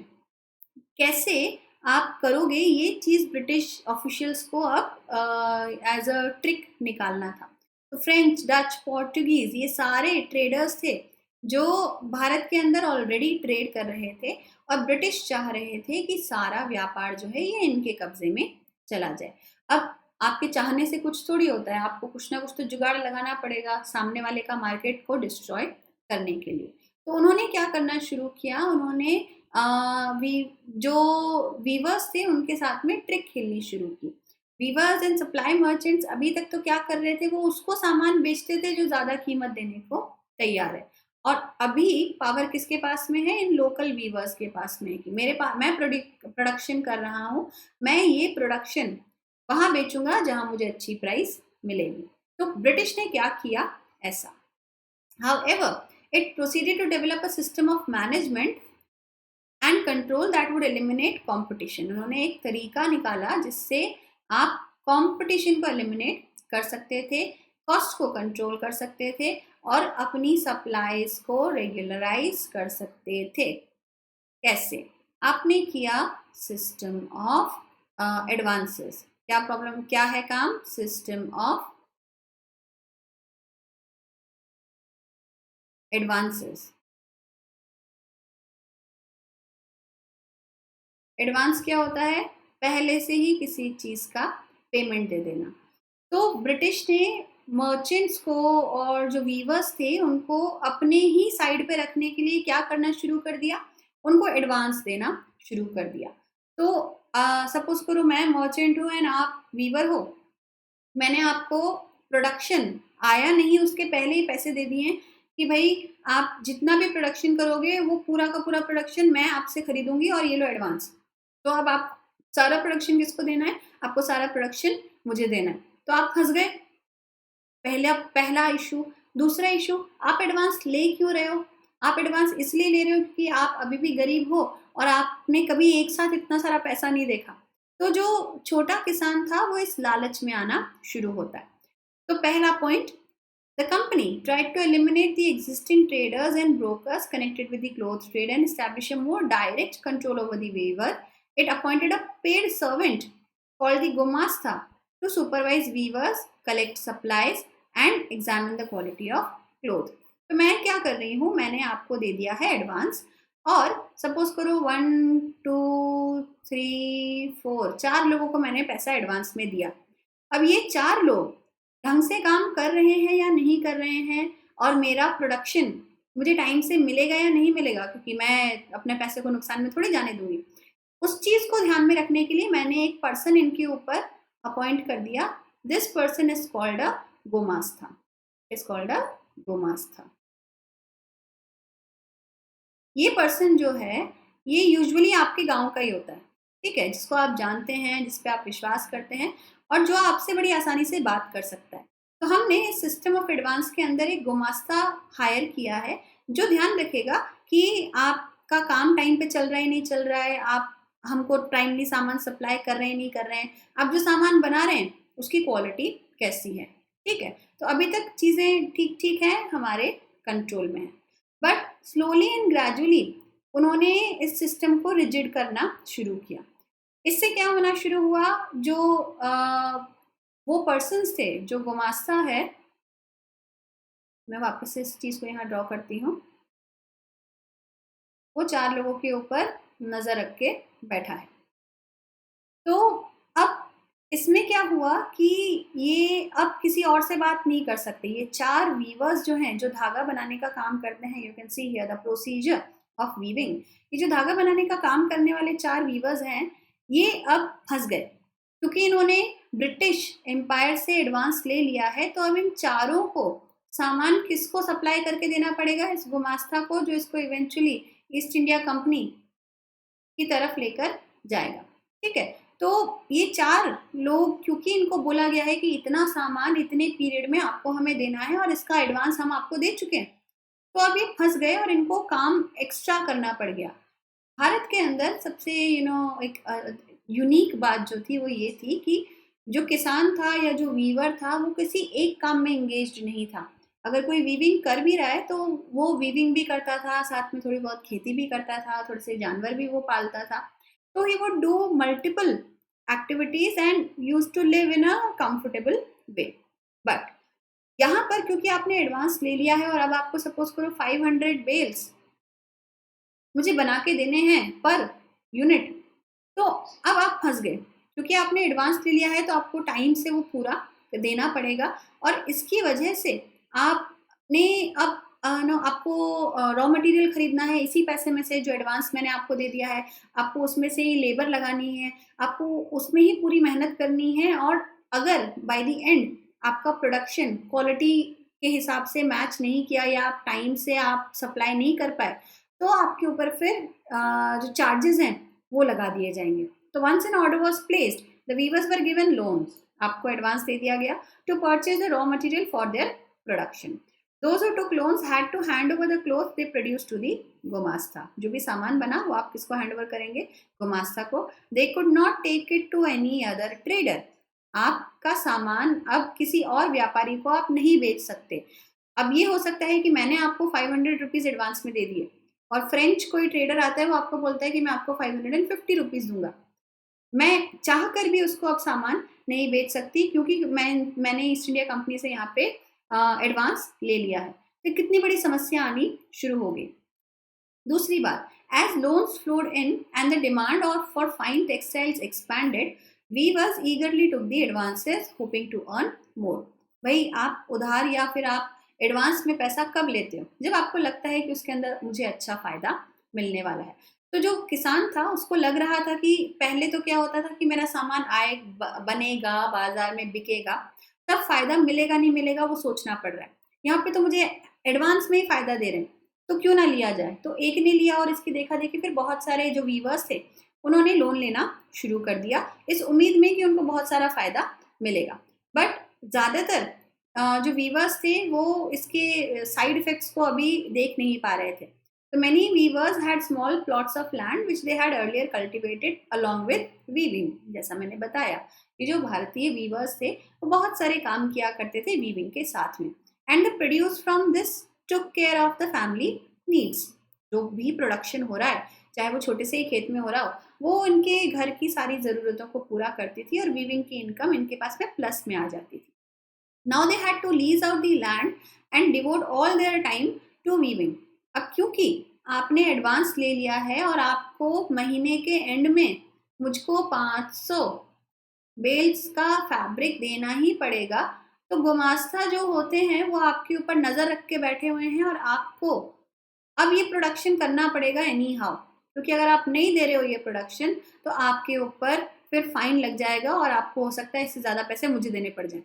कैसे आप करोगे, ये चीज़ ब्रिटिश ऑफिशियल्स को अब एज अ ट्रिक निकालना था। तो फ्रेंच, डच, पोर्टुगीज ये सारे ट्रेडर्स थे जो भारत के अंदर ऑलरेडी ट्रेड कर रहे थे, और ब्रिटिश चाह रहे थे कि सारा व्यापार जो है ये इनके कब्जे में चला जाए। अब आपके चाहने से कुछ थोड़ी होता है, आपको कुछ ना कुछ तो जुगाड़ लगाना पड़ेगा सामने वाले का मार्केट को डिस्ट्रॉय करने के लिए। तो उन्होंने क्या करना शुरू किया, उन्होंने जो वीवर्स थे उनके साथ में ट्रिक खेलनी शुरू की। वीवर्स एंड सप्लाई मर्चेंट्स अभी तक तो क्या कर रहे थे, वो उसको सामान बेचते थे जो ज़्यादा कीमत देने को तैयार है। और अभी पावर किसके पास में है, इन लोकल वीवर्स के पास में, कि मेरे पास मैं प्रोडक्शन कर रहा हूँ, मैं ये प्रोडक्शन वहाँ बेचूंगा जहाँ मुझे अच्छी प्राइस मिलेगी। तो ब्रिटिश ने क्या किया ऐसा। However, it proceeded to develop a system of management and control that would eliminate competition. उन्होंने एक तरीका निकाला जिससे आप कंपटीशन को एलिमिनेट कर सकते थे, कॉस्ट को कंट्रोल कर सकते थे और अपनी सप्लाईज को रेगुलराइज कर सकते थे। कैसे? आपने किया सिस्टम ऑफ एडवांसेस। क्या प्रॉब्लम, क्या है काम? System of advances. एडवांस क्या होता है? पहले से ही किसी चीज़ का पेमेंट दे देना। तो ब्रिटिश ने मर्चेंट्स को और जो वीवर्स थे उनको अपने ही साइड पे रखने के लिए क्या करना शुरू कर दिया, उनको एडवांस देना शुरू कर दिया। तो सपोज करो मैं मर्चेंट हूँ एंड आप वीवर हो, मैंने आपको प्रोडक्शन आया नहीं उसके पहले ही पैसे दे दिए कि भाई आप जितना भी प्रोडक्शन करोगे वो पूरा का पूरा प्रोडक्शन मैं आपसे खरीदूंगी और ये लो एडवांस। तो अब आप सारा प्रोडक्शन किसको देना है? आपको सारा प्रोडक्शन मुझे देना है। तो आप फंस गए, पहला इशू। दूसरा इशू, आप एडवांस ले क्यों रहे हो? आप एडवांस इसलिए ले रहे हो क्योंकि आप अभी भी गरीब हो और आपने कभी एक साथ इतना सारा पैसा नहीं देखा। तो जो छोटा किसान था वो इस लालच में आना शुरू होता है। तो पहला point, the company tried to eliminate the existing traders and brokers connected with the clothes trade and establish a more direct control over the weaver. It appointed a paid servant called the Gomastha to supervise weavers, collect supplies and examine the quality of cloth. तो मैं क्या कर रही हूँ, मैंने आपको दे दिया है एडवांस, और सपोज करो 1 2 3 4 4 लोगों को मैंने पैसा एडवांस में दिया। अब ये 4 लोग ढंग से काम कर रहे हैं या नहीं कर रहे हैं, और मेरा प्रोडक्शन मुझे टाइम से मिलेगा या नहीं मिलेगा, क्योंकि मैं अपने पैसे को नुकसान में थोड़ी जाने दूंगी। उस चीज़ को ध्यान में रखने के लिए मैंने एक पर्सन इनके ऊपर अपॉइंट कर दिया This person is called a gomastha. Is called a gomastha. ये पर्सन जो है ये यूजुअली आपके गांव का ही होता है, ठीक है, जिसको आप जानते हैं, जिस पे आप विश्वास करते हैं और जो आपसे बड़ी आसानी से बात कर सकता है। तो हमने इस सिस्टम ऑफ एडवांस के अंदर एक गुमास्ता हायर किया है जो ध्यान रखेगा कि आपका काम टाइम पे चल रहा है नहीं चल रहा है, आप हमको टाइमली सामान सप्लाई कर रहे हैं नहीं कर रहे हैं, आप जो सामान बना रहे हैं उसकी क्वालिटी कैसी है, ठीक है। तो अभी तक चीज़ें ठीक ठीक हैं, हमारे कंट्रोल में है, बट स्लोली एंड ग्रेजुअली उन्होंने इस सिस्टम को रिजिड करना शुरू किया। इससे क्या होना शुरू हुआ, जो वो पर्सन्स थे, जो गुमास्ता है, मैं वापस से इस चीज़ को यहाँ ड्रॉ करती हूँ, वो 4 लोगों के ऊपर नज़र रख के बैठा है। तो अब इसमें क्या हुआ कि ये अब किसी और से बात नहीं कर सकते। ये 4 वीवर्स जो हैं, जो धागा बनाने का काम करते हैं, you can see here the procedure of weaving. ये जो धागा बनाने का काम करने वाले 4 वीवर्स हैं, ये अब फंस गए क्योंकि इन्होंने ब्रिटिश एम्पायर से एडवांस ले लिया है। तो अब इन चारों को सामान किसको सप्लाई करके देना पड़ेगा, इस गुमास्ता को, जो इसको इवेंचुअली ईस्ट इंडिया कंपनी की तरफ लेकर जाएगा, ठीक है। तो ये 4 लोग, क्योंकि इनको बोला गया है कि इतना सामान इतने पीरियड में आपको हमें देना है और इसका एडवांस हम आपको दे चुके हैं, तो अब ये फंस गए और इनको काम एक्स्ट्रा करना पड़ गया। भारत के अंदर सबसे एक यूनिक बात जो थी वो ये थी कि जो किसान था या जो वीवर था वो किसी एक काम में एंगेज्ड नहीं था। अगर कोई वीविंग कर भी रहा है तो वो वीविंग भी करता था, साथ में थोड़ी बहुत खेती भी करता था, थोड़े से जानवर भी वो पालता था। तो he would do multiple activities and used to live in a comfortable way. But यहाँ पर क्योंकि आपने एडवांस ले लिया है और अब आपको सपोज करो 500 बेल्स मुझे बना के देने हैं पर यूनिट, तो अब आप फंस गए। क्योंकि आपने एडवांस ले लिया है तो आपको टाइम से वो पूरा देना पड़ेगा और इसकी वजह से आपने अब आपको रॉ मटेरियल खरीदना है इसी पैसे में से जो एडवांस मैंने आपको दे दिया है, आपको उसमें से ही लेबर लगानी है, आपको उसमें ही पूरी मेहनत करनी है। और अगर बाय द एंड आपका प्रोडक्शन क्वालिटी के हिसाब से मैच नहीं किया या आप टाइम से आप सप्लाई नहीं कर पाए, तो आपके ऊपर फिर जो चार्जेस हैं वो लगा दिए जाएंगे। तो once an order was placed the weavers were given loans, आपको एडवांस दे दिया गया to purchase the raw material for their production. Those who took loans had to hand over the clothes they produced to the gomastha. जो भी सामान बना वो आप किसको हैंड ओवर करेंगे, गुमास्ता को। They could not take it to any other trader. आपका सामान अब किसी और व्यापारी को आप नहीं बेच सकते। अब ये हो सकता है कि मैंने आपको 500 रुपीज़ एडवांस में दे दिए और फ्रेंच कोई ट्रेडर आता है, वो आपको बोलता है कि मैं आपको 550 रुपीज़ दूंगा। मैं चाह कर भी उसको अब सामान नहीं बेच सकती क्योंकि मैंने ईस्ट इंडिया कंपनी से यहाँ पे एडवांस ले लिया है। तो कितनी बड़ी समस्या आनी शुरू हो गई। दूसरी बात, as loans flowed in and the demand of for fine textiles expanded, weavers eagerly took the advances hoping to earn more. भाई आप उधार या फिर आप एडवांस में पैसा कब लेते हो, जब आपको लगता है कि उसके अंदर मुझे अच्छा फायदा मिलने वाला है। तो जो किसान था उसको लग रहा था कि पहले तो क्या होता था कि मेरा सामान आए बनेगा बाजार में बिकेगा, तब फायदा मिलेगा नहीं मिलेगा वो सोचना पड़ रहा है। यहाँ पे तो मुझे एडवांस में ही फायदा दे रहे हैं तो क्यों ना लिया जाए। तो एक ने लिया और इसकी देखा देखी फिर बहुत सारे जो वीवर्स थे उन्होंने लोन लेना शुरू कर दिया इस उम्मीद में कि उनको बहुत सारा फायदा मिलेगा। बट ज़्यादातर जो वीवर्स थे वो इसके साइड इफेक्ट्स को अभी देख नहीं पा रहे थे। तो many weavers had small plots of land which they had earlier cultivated along with weaving। जैसा मैंने बताया कि जो भारतीय वीवर्स थे वो बहुत सारे काम किया करते थे वीविंग के साथ में। And the produce from this took care of the family needs. जो भी प्रोडक्शन हो रहा है चाहे वो छोटे से ही खेत में हो रहा हो, वो इनके घर की सारी ज़रूरतों को पूरा करती थी और वीविंग की इनकम इनके पास में प्लस में आ जाती थी। Now they had to lease out the land and devote all their time to weaving. अब क्योंकि आपने एडवांस ले लिया है और आपको महीने के एंड में मुझको 500 बेल्स का फैब्रिक देना ही पड़ेगा, तो गुमास्ता जो होते हैं वो आपके ऊपर नज़र रख के बैठे हुए हैं और आपको अब ये प्रोडक्शन करना पड़ेगा एनी हाउ। क्योंकि अगर आप नहीं दे रहे हो ये प्रोडक्शन तो आपके ऊपर फिर फाइन लग जाएगा और आपको हो सकता है इससे ज़्यादा पैसे मुझे देने पड़ जाएं।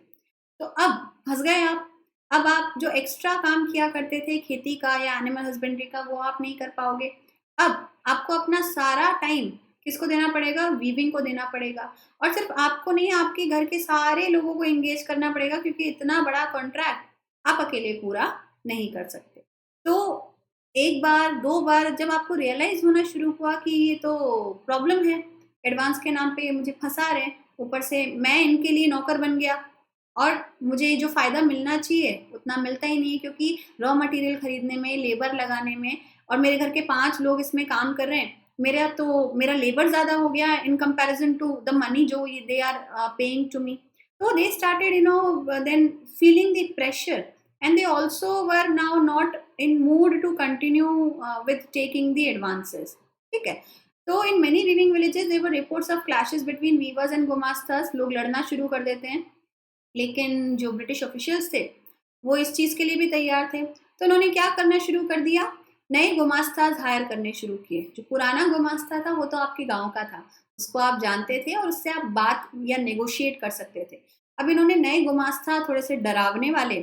तो अब फंस गए आप। अब आप जो एक्स्ट्रा काम किया करते थे खेती का या एनिमल हस्बेंड्री का, वो आप नहीं कर पाओगे। अब आपको अपना सारा टाइम किसको देना पड़ेगा? वीविंग को देना पड़ेगा। और सिर्फ आपको नहीं, आपके घर के सारे लोगों को एंगेज करना पड़ेगा, क्योंकि इतना बड़ा कॉन्ट्रैक्ट आप अकेले पूरा नहीं कर सकते। तो एक बार, दो बार जब आपको रियलाइज़ होना शुरू हुआ कि ये तो प्रॉब्लम है, एडवांस के नाम पे मुझे फँसा रहे हैं, ऊपर से मैं इनके लिए नौकर बन गया और मुझे जो फ़ायदा मिलना चाहिए उतना मिलता ही नहीं है, क्योंकि रॉ मटेरियल खरीदने में, लेबर लगाने में, और मेरे घर के 5 लोग इसमें काम कर रहे हैं, मेरा लेबर ज़्यादा हो गया in comparison to the money जो they are paying to me. So they started, then feeling the pressure, and they also were now not in mood to continue with taking the advances. ठीक है? तो in many weaving villages there were reports of clashes between weavers and gumastas. लोग लड़ना शुरू कर देते हैं, लेकिन जो ब्रिटिश ऑफिशियल्स थे वो इस चीज़ के लिए भी तैयार थे। तो उन्होंने क्या करना शुरू कर दिया? नए गुमास्ताज हायर करने शुरू किए। जो पुराना गुमास्ता था वो तो आपके गांव का था, उसको आप जानते थे और उससे आप बात या नेगोशिएट कर सकते थे। अब इन्होंने नए गुमास्ता थोड़े से डरावने वाले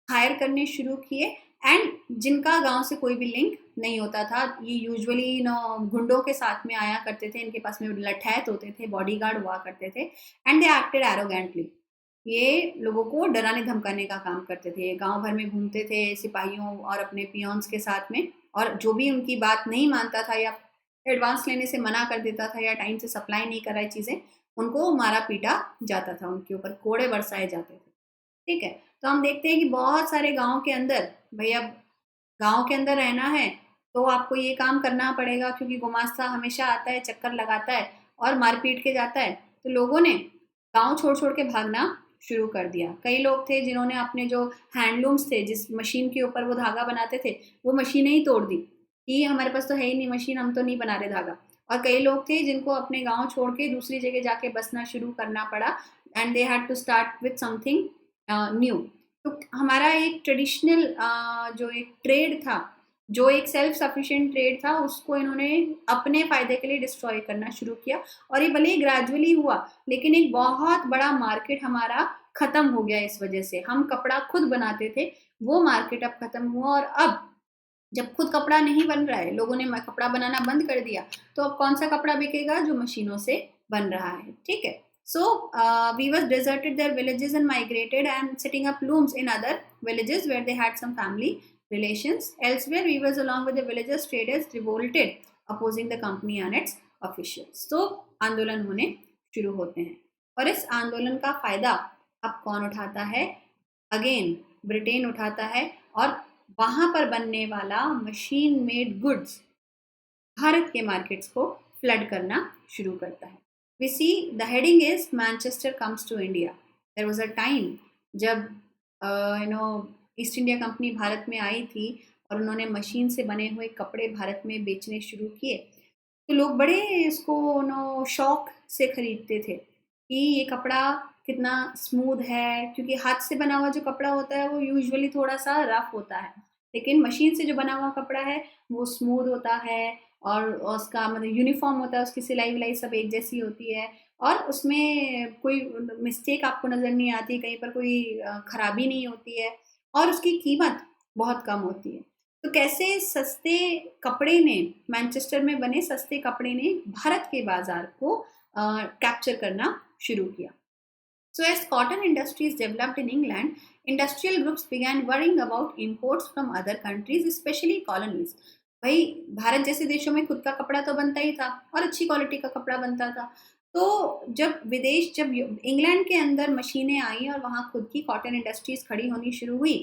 हायर करने शुरू किए, एंड जिनका गांव से कोई भी लिंक नहीं होता था। ये यूजुअली गुंडों के साथ में आया करते थे, इनके पास में लठैत होते थे, बॉडीगार्ड हुआ करते थे, एंड दे एक्टेड एरोगेंटली। ये लोगों को डराने धमकाने का काम करते थे। गांव भर में घूमते थे सिपाहियों और अपने पियोन्स के साथ में, और जो भी उनकी बात नहीं मानता था या एडवांस लेने से मना कर देता था या टाइम से सप्लाई नहीं कराई चीज़ें, उनको मारा पीटा जाता था, उनके ऊपर कोड़े बरसाए जाते थे। ठीक है? तो हम देखते हैं कि बहुत सारे गाँव के अंदर, भैया गाँव के अंदर रहना है तो आपको ये काम करना पड़ेगा, क्योंकि गुमास्ता हमेशा आता है, चक्कर लगाता है और मार पीट के जाता है। तो लोगों ने गाँव छोड़ छोड़ के भागना शुरू कर दिया। कई लोग थे जिन्होंने अपने जो हैंडलूम्स थे, जिस मशीन के ऊपर वो धागा बनाते थे, वो मशीनें ही तोड़ दी कि हमारे पास तो है ही नहीं मशीन, हम तो नहीं बना रहे धागा। और कई लोग थे जिनको अपने गाँव छोड़ के दूसरी जगह जाके बसना शुरू करना पड़ा, and they had to start with something new. तो हमारा एक ट्रेडिशनल जो एक ट्रेड था, जो एक सेल्फ सफिशिएंट ट्रेड था, उसको इन्होंने अपने फ़ायदे के लिए डिस्ट्रॉय करना शुरू किया। और ये भले ही ग्रेजुअली हुआ, लेकिन एक बहुत बड़ा मार्केट हमारा ख़त्म हो गया इस वजह से। हम कपड़ा खुद बनाते थे, वो मार्केट अब ख़त्म हुआ, और अब जब खुद कपड़ा नहीं बन रहा है, लोगों ने कपड़ा बनाना बंद कर दिया, तो अब कौन सा कपड़ा बिकेगा? जो मशीनों से बन रहा है। ठीक है? So weavers deserted their villages and migrated and setting up looms in other villages where they had some family relations. Elsewhere, weavers along with the villagers traders revolted, opposing the company and its officials. So आंदोलन होने शुरू होते हैं, और इस आंदोलन का फायदा अब कौन उठाता है? अगेन ब्रिटेन उठाता है, और वहां पर बनने वाला मशीन मेड गुड्स भारत के मार्केट्स को फ्लड करना शुरू करता है। We see the heading is Manchester comes to India. There was a time जब ईस्ट इंडिया कंपनी भारत में आई थी और उन्होंने मशीन से बने हुए कपड़े भारत में बेचने शुरू किए, तो लोग बड़े इसको शौक से खरीदते थे कि ये कपड़ा कितना स्मूथ है, क्योंकि हाथ से बना हुआ जो कपड़ा होता है वो यूजुअली थोड़ा सा रफ होता है, लेकिन मशीन से जो बना हुआ कपड़ा है वो स्मूथ होता है, और उसका मतलब यूनिफॉर्म होता है, उसकी सिलाई विलाई सब एक जैसी होती है, और उसमें कोई मिस्टेक आपको नज़र नहीं आती, कहीं पर कोई खराबी नहीं होती है, और उसकी कीमत बहुत कम होती है। तो कैसे सस्ते कपड़े ने, मैनचेस्टर में बने सस्ते कपड़े ने भारत के बाजार को कैप्चर करना शुरू किया। So as cotton industries developed in England, industrial groups began worrying about imports from other countries, especially colonies. भाई भारत जैसे देशों में खुद का कपड़ा तो बनता ही था और अच्छी क्वालिटी का कपड़ा बनता था। तो जब इंग्लैंड के अंदर मशीनें आई और वहाँ खुद की कॉटन इंडस्ट्रीज खड़ी होनी शुरू हुई,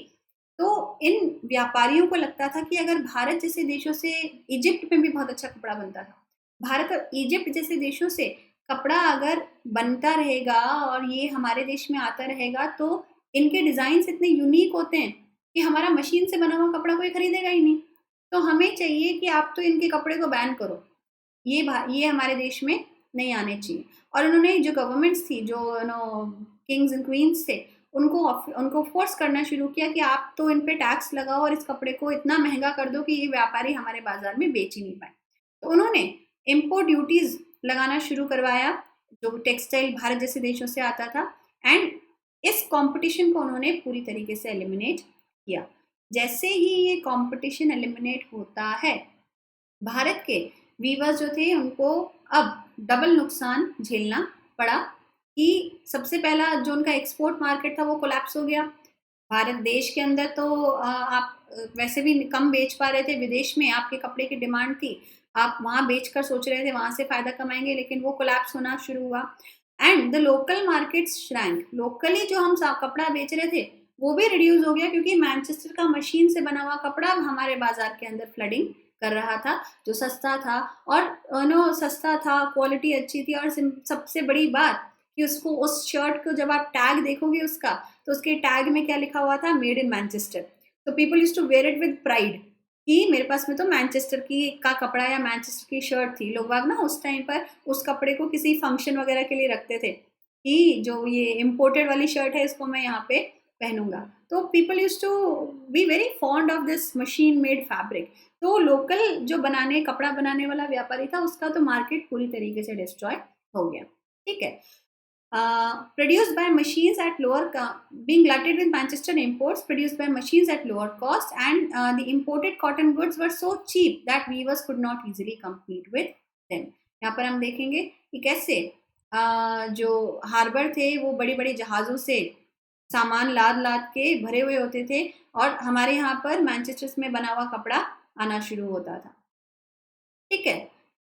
तो इन व्यापारियों को लगता था कि अगर भारत जैसे देशों से, इजिप्ट में भी बहुत अच्छा कपड़ा बनता था, भारत और इजिप्ट जैसे देशों से कपड़ा अगर बनता रहेगा और ये हमारे देश में आता रहेगा, तो इनके डिज़ाइंस इतने यूनिक होते हैं कि हमारा मशीन से बना हुआ कपड़ा कोई खरीदेगा ही नहीं। तो हमें चाहिए कि आप तो इनके कपड़े को बैन करो, ये हमारे देश में नहीं आने चाहिए। और उन्होंने जो गवर्नमेंट्स थी, जो किंग्स एंड क्वींस थे, उनको फोर्स करना शुरू किया कि आप तो इन पे टैक्स लगाओ और इस कपड़े को इतना महंगा कर दो कि ये व्यापारी हमारे बाजार में बेच ही नहीं पाए। तो उन्होंने इम्पोर्ट ड्यूटीज लगाना शुरू करवाया जो टेक्सटाइल भारत जैसे देशों से आता था, एंड इस कंपटीशन को उन्होंने पूरी तरीके से एलिमिनेट किया। जैसे ही ये कंपटीशन एलिमिनेट होता है, भारत के वीवर्स जो थे उनको अब डबल नुकसान झेलना पड़ा कि सबसे पहला जो उनका एक्सपोर्ट मार्केट था वो कोलैप्स हो गया। भारत देश के अंदर तो आप वैसे भी कम बेच पा रहे थे, विदेश में आपके कपड़े की डिमांड थी, आप वहाँ बेचकर सोच रहे थे वहाँ से फ़ायदा कमाएँगे, लेकिन वो कोलैप्स होना शुरू हुआ। And the local markets shrank, locally जो हम सा कपड़ा बेच रहे थे, वो भी रिड्यूस हो गया क्योंकि मैनचेस्टर का मशीन से बना हुआ कपड़ा अब हमारे बाज़ार के अंदर फ्लडिंग कर रहा था, जो सस्ता था और सस्ता था, क्वालिटी अच्छी थी, और सबसे बड़ी बात कि उसको, उस शर्ट को जब आप टैग देखोगे उसका, तो उसके टैग में क्या लिखा हुआ था, मेड इन मैनचेस्टर। तो people used to wear it with pride कि मेरे पास में तो मैनचेस्टर की का कपड़ा या मैनचेस्टर की शर्ट थी। लोग बाग ना उस टाइम पर उस कपड़े को किसी फंक्शन वगैरह के लिए रखते थे कि जो ये इम्पोर्टेड वाली शर्ट है इसको मैं यहाँ पे पहनूंगा। तो people used to be very fond of this machine made fabric. तो लोकल जो कपड़ा बनाने वाला व्यापारी था, उसका तो मार्केट पूरी तरीके से डिस्ट्रॉय हो गया। ठीक है। Produced by machines at being glutted with Manchester imports produced by machines at lower cost, and the imported cotton goods were so cheap that weavers could not easily compete with them. यहाँ पर हम देखेंगे कि कैसे जो harbour थे वो बड़ी बड़ी जहाज़ों से सामान लाद लाद के भरे हुए होते थे, और हमारे यहाँ पर मैनचेस्टर में बना हुआ कपड़ा आना शुरू होता था। ठीक है,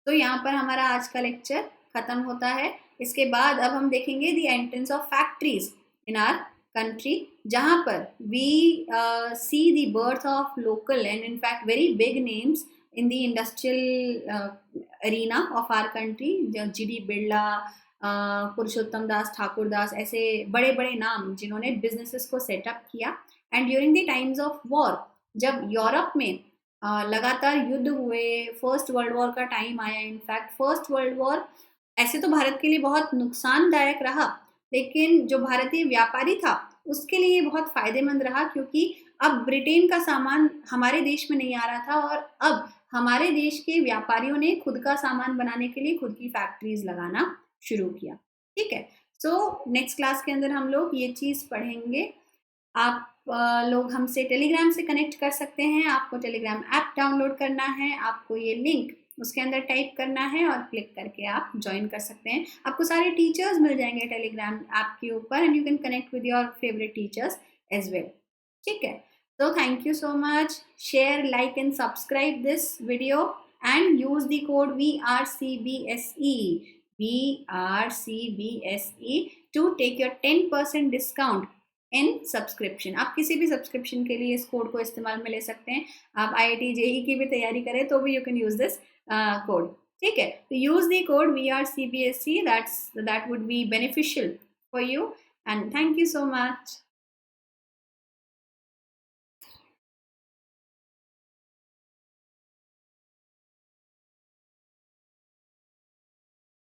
तो यहाँ पर हमारा आज का लेक्चर खत्म होता है। इसके बाद अब हम देखेंगे the entrance of factories in our country, जहाँ पर we see the birth of local and in fact very big names in the industrial arena of our country. GD Birla, Purushottam Das, Thakur Das, ऐसे बड़े बड़े नाम जिन्होंने बिजनेसेस को सेटअप किया। And during the times of war, जब यूरोप में लगातार युद्ध हुए, फर्स्ट वर्ल्ड वॉर का टाइम आया, इनफैक्ट फर्स्ट वर्ल्ड वॉर ऐसे तो भारत के लिए बहुत नुकसानदायक रहा, लेकिन जो भारतीय व्यापारी था उसके लिए बहुत फायदेमंद रहा, क्योंकि अब ब्रिटेन का सामान हमारे देश में नहीं आ रहा था, और अब हमारे देश के व्यापारियों ने खुद का सामान बनाने के लिए खुद की फैक्ट्रीज लगाना शुरू किया। ठीक है, सो नेक्स्ट क्लास के अंदर हम लोग ये चीज़ पढ़ेंगे। आप लोग हमसे टेलीग्राम से कनेक्ट कर सकते हैं। आपको टेलीग्राम ऐप डाउनलोड करना है, आपको ये लिंक उसके अंदर टाइप करना है और क्लिक करके आप ज्वाइन कर सकते हैं। आपको सारे टीचर्स मिल जाएंगे टेलीग्राम ऐप के ऊपर, and you can connect with your favourite teachers as well. ठीक है, so thank you so much. Share, like and subscribe this video and use the code VRCBSE to take your 10% discount in subscription. आप किसी भी subscription के लिए इस code को इस्तेमाल में ले सकते हैं। आप IIT JEE की भी तैयारी करें तो भी you can use this code. ठीक है, तो use the code VRCBSE, that would be beneficial for you, and thank you so much.